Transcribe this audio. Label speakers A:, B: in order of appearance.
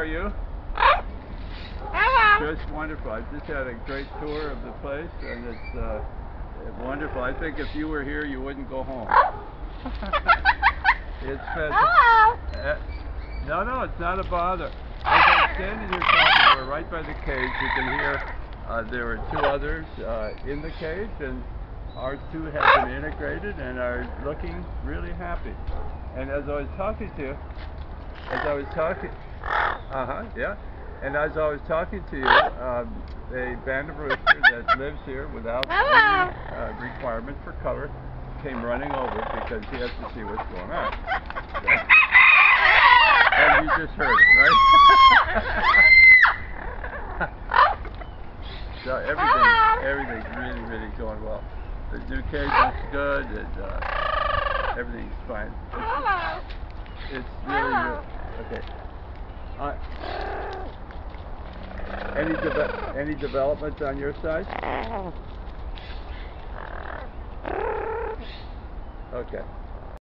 A: are you? Just wonderful. I just had a great tour of the place, and it's wonderful. I think if you were here, you wouldn't go home. It's no, it's not a bother. As I'm standing here talking, we're right by the cage. You can hear there are two others in the cage, and our two have been integrated and are looking really happy. And as I was talking to you, yeah. And as I was talking to you, a banded rooster that lives here without any requirement for cover came running over because he has to see what's going on. And you just heard it, right? So everything's really going well. The new cage looks good, and everything's fine. It's really okay. Any developments on your side? Okay.